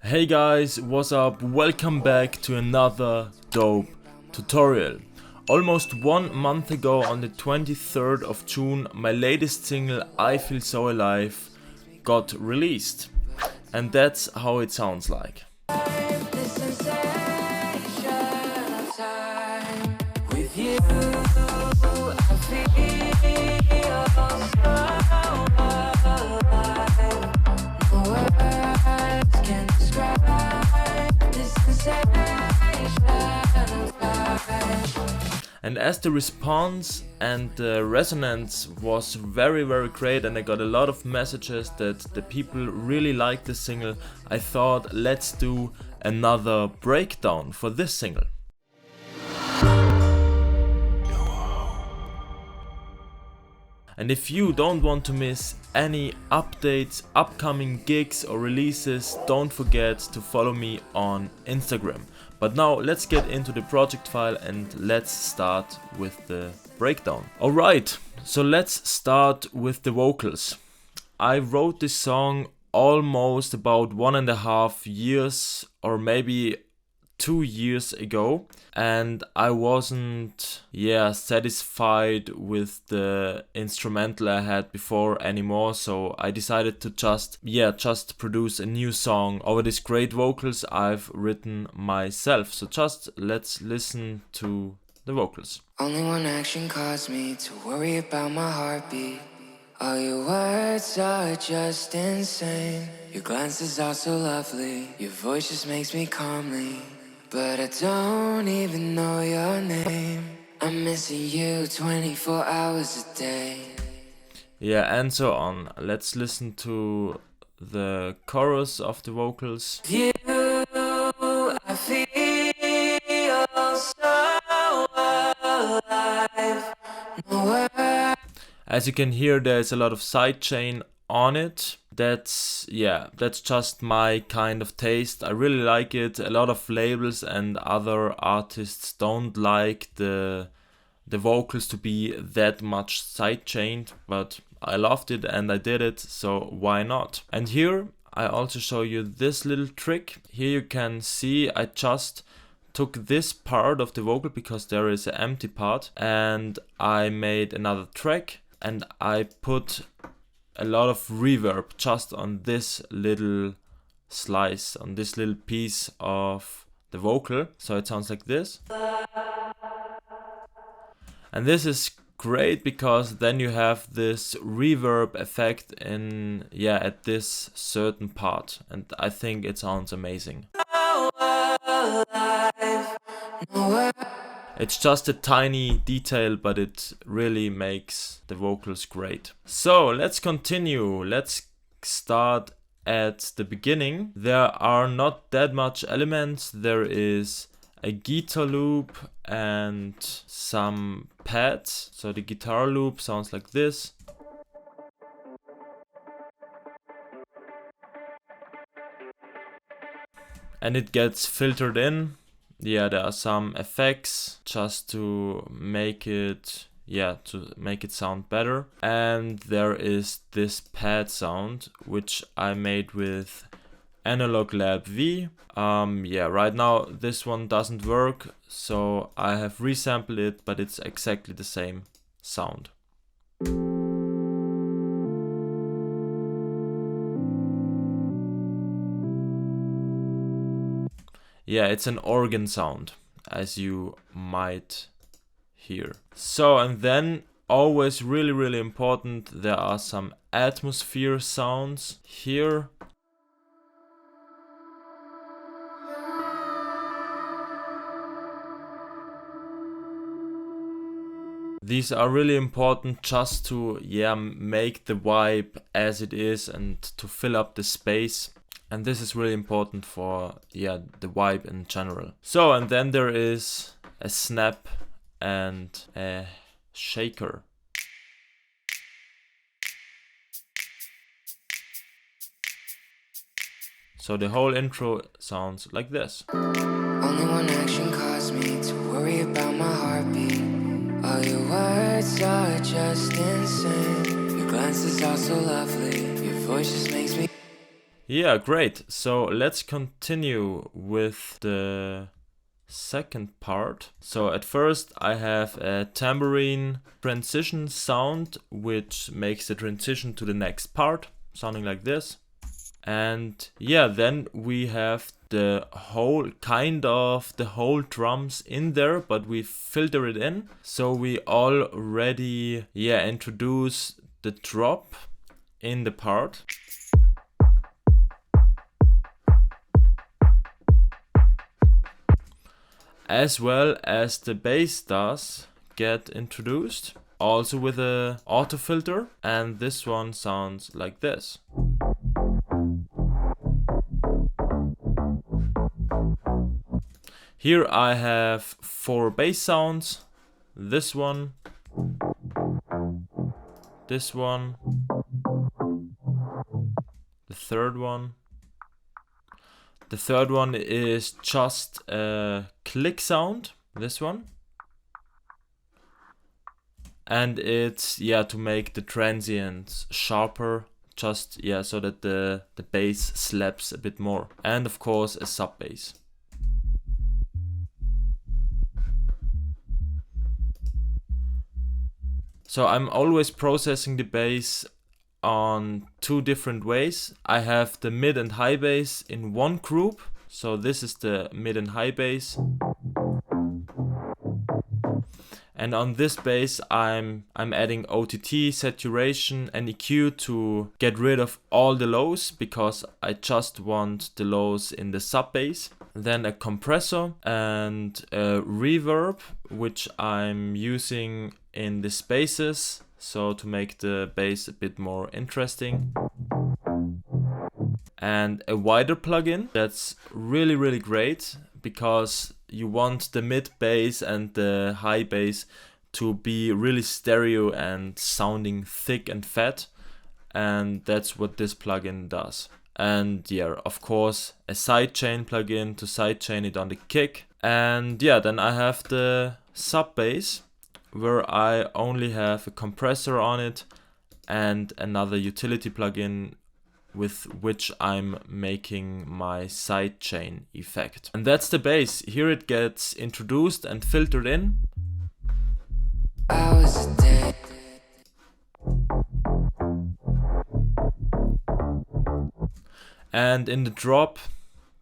Hey guys, what's up? Welcome back to another dope tutorial. Almost 1 month ago, on the 23rd of June, my latest single, I Feel So Alive, got released. And that's how it sounds like. And as the response and the resonance was very great, and I got a lot of messages that the people really liked the single, I thought, let's do another breakdown for this single. And if you don't want to miss any updates, upcoming gigs or releases, don't forget to follow me on Instagram. But now let's get into the project file and let's start with the breakdown. Alright, so let's start with the vocals. I wrote this song almost about 1.5 years or maybe 2 years ago, and I wasn't satisfied with the instrumental I had before anymore, so I decided to just produce a new song over these great vocals I've written myself. So just let's listen to the vocals. Only one action caused me to worry about my heartbeat. All your words are just insane. Your glances are so lovely. Your voice just makes me calmly. But I don't even know your name. I'm missing you 24 hours a day. Yeah, and so on. Let's listen to the chorus of the vocals. You, I feel so alive. No. As you can hear, there's a lot of sidechain on it. That's just my kind of taste. I really like it. A lot of labels and other artists don't like the vocals to be that much sidechained, but I loved it and I did it, so why not? And here I also show you this little trick. Here you can see I just took this part of the vocal because there is an empty part, and I made another track and I put a lot of reverb just on this little slice, on this little piece of the vocal, so it sounds like this. And this is great because then you have this reverb effect in at this certain part, and I think it sounds amazing. It's just a tiny detail, but it really makes the vocals great. So let's continue. Let's start at the beginning. There are not that much elements. There is a guitar loop and some pads. So the guitar loop sounds like this. And it gets filtered in. Yeah, there are some effects just to make it sound better. And there is this pad sound which I made with Analog Lab V. Right now this one doesn't work, so I have resampled it, but it's exactly the same sound. Yeah, it's an organ sound, as you might hear. So, and then always really important, there are some atmosphere sounds here. These are really important just to make the vibe as it is and to fill up the space. And this is really important for the vibe in general. So, and then there is a snap and a shaker. So the whole intro sounds like this. Only one action caused me to worry about my heartbeat. All your words are just insane. Your glances are so lovely. Your voice just makes me. Yeah, great. So let's continue with the second part. So at first I have a tambourine transition sound, which makes the transition to the next part, sounding like this. And yeah, then we have the whole drums in there, but we filter it in. So we already introduce the drop in the part. As well as the bass does get introduced, also with a auto filter, and this one sounds like this. Here I have 4 bass sounds, this one, this one, the third one. The third one is just a click sound, this one. And it's to make the transients sharper, just so that the bass slaps a bit more. And of course a sub bass. So I'm always processing the bass on 2 different ways. I have the mid and high bass in one group. So this is the mid and high bass. And on this bass I'm adding OTT, saturation and EQ to get rid of all the lows, because I just want the lows in the sub bass. Then a compressor and a reverb, which I'm using in the spaces, so to make the bass a bit more interesting. And a wider plugin that's really great, because you want the mid bass and the high bass to be really stereo and sounding thick and fat, and that's what this plugin does. And of course a sidechain plugin to sidechain it on the kick. And then I have the sub bass, where I only have a compressor on it and another utility plugin with which I'm making my sidechain effect. And that's the bass. Here it gets introduced and filtered in. And in the drop,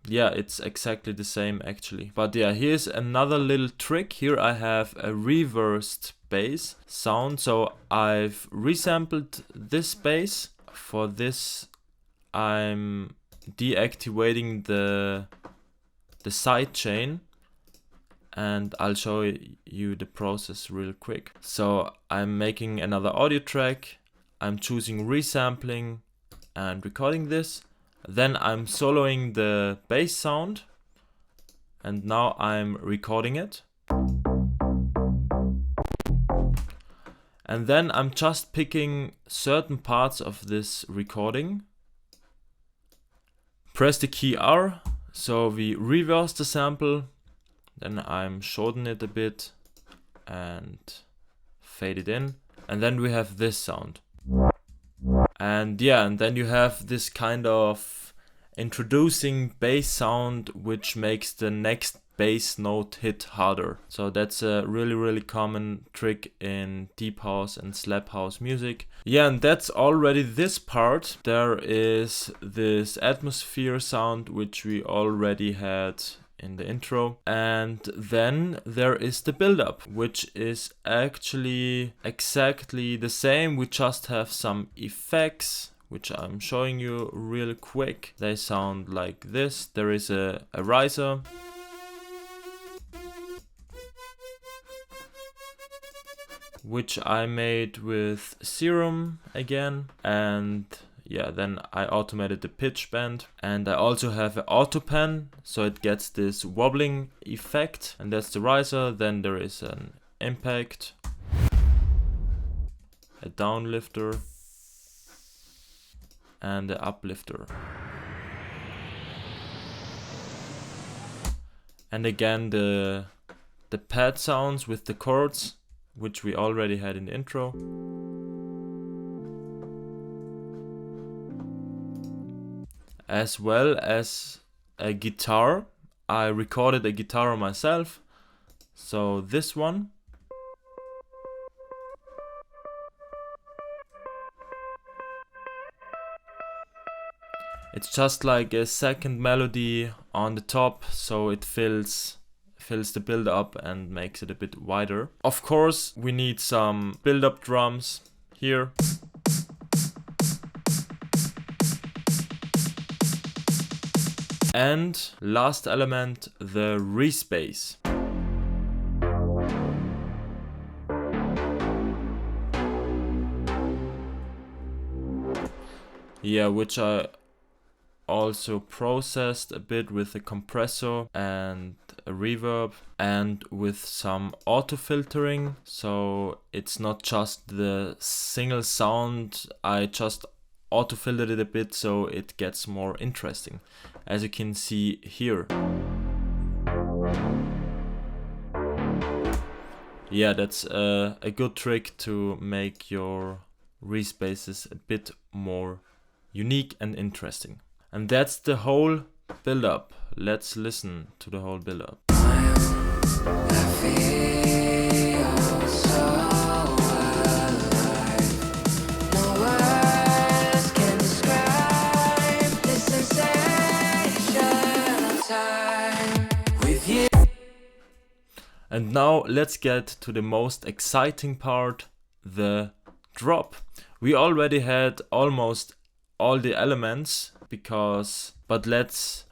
it's exactly the same actually. But here's another little trick. Here I have a reversed bass sound. So I've resampled this bass. For this I'm deactivating the sidechain, and I'll show you the process real quick. So I'm making another audio track. I'm choosing resampling and recording this. Then I'm soloing the bass sound, and now I'm recording it. And then I'm just picking certain parts of this recording. Press the key R, so we reverse the sample. Then I'm shorten it a bit and fade it in. And then we have this sound. And then you have this kind of introducing bass sound, which makes the next bass note hit harder. So that's a really common trick in deep house and slap house music. And that's already this part. There is this atmosphere sound, which we already had in the intro. And then there is the build-up, which is actually exactly the same. We just have some effects, which I'm showing you real quick. They sound like this. There is a riser, which I made with Serum again, and then I automated the pitch bend. And I also have an auto pan, so it gets this wobbling effect, and that's the riser. Then there is an impact, a downlifter, and the uplifter. And again the pad sounds with the chords, which we already had in the intro. as well as a guitar. I recorded a guitar myself, so this one. It's just like a second melody on the top, so it fills the build up and makes it a bit wider. Of course, we need some build up drums here. And last element, the respace. Yeah, which I also processed a bit with a compressor and a reverb and with some auto filtering, so it's not just the single sound. I just auto filtered it a bit so it gets more interesting, as you can see here. Yeah, that's a good trick to make your respaces a bit more unique and interesting. And that's the whole build-up. Let's listen to the whole build-up. And now let's get to the most exciting part, the drop. We already had almost all the elements, but let's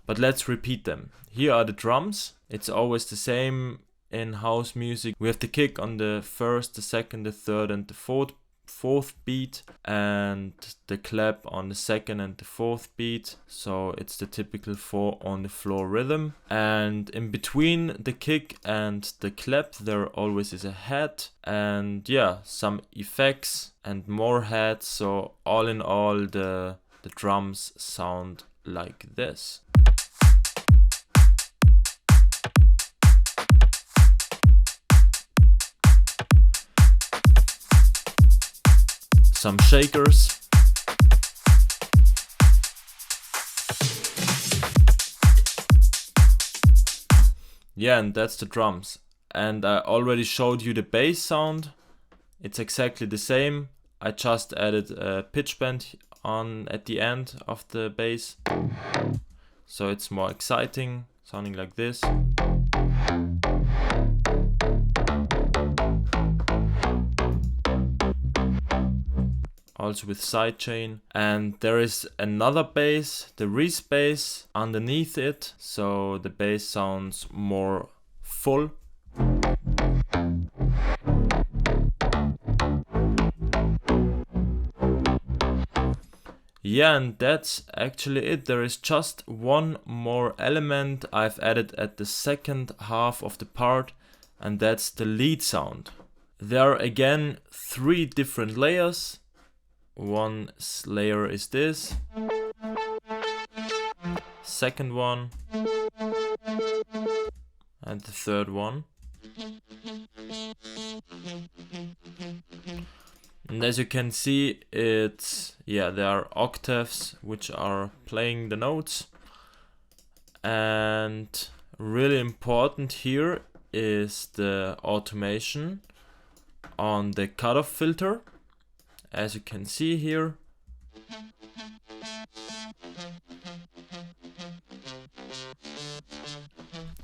repeat them. Here are the drums. It's always the same in house music. We have the kick on the first, the second, the third, and the fourth beat, and the clap on the second and the fourth beat. So it's the typical 4 on the floor rhythm. And in between the kick and the clap, there always is a hat, and yeah, some effects and more hats. So all in all, the drums sound like this. Some shakers. Yeah, and that's the drums. And I already showed you the bass sound. It's exactly the same. I just added a pitch bend on at the end of the bass, so it's more exciting, sounding like this. Also with sidechain. And there is another bass, the respace, underneath it, so the bass sounds more full. Yeah, and that's actually it. There is just one more element I've added at the second half of the part, and that's the lead sound. There are again 3 different layers. One layer is this, second one, and the third one. And as you can see, there are octaves which are playing the notes. And really important here is the automation on the cutoff filter, as you can see here.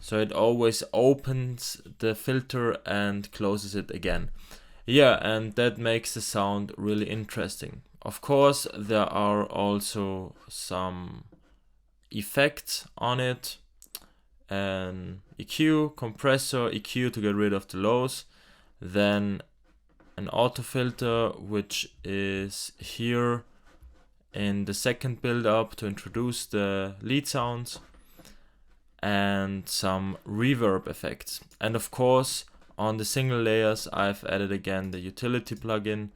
So it always opens the filter and closes it again. Yeah, and that makes the sound really interesting. Of course, there are also some effects on it. An EQ, compressor, EQ to get rid of the lows. Then an auto filter, which is here in the second build up to introduce the lead sounds. And some reverb effects. And of course, on the single layers, I've added again the utility plugin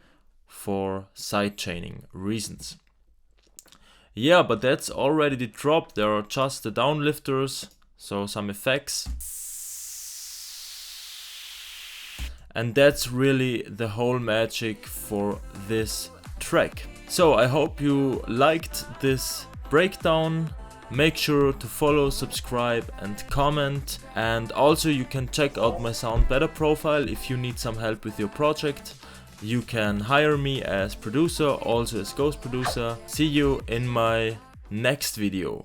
for sidechaining reasons. Yeah, but that's already the drop. There are just the downlifters, so some effects. And that's really the whole magic for this track. So I hope you liked this breakdown. Make sure to follow, subscribe and comment, and also you can check out my Sound Better profile if you need some help with your project. You can hire me as producer, also as ghost producer. See you in my next video.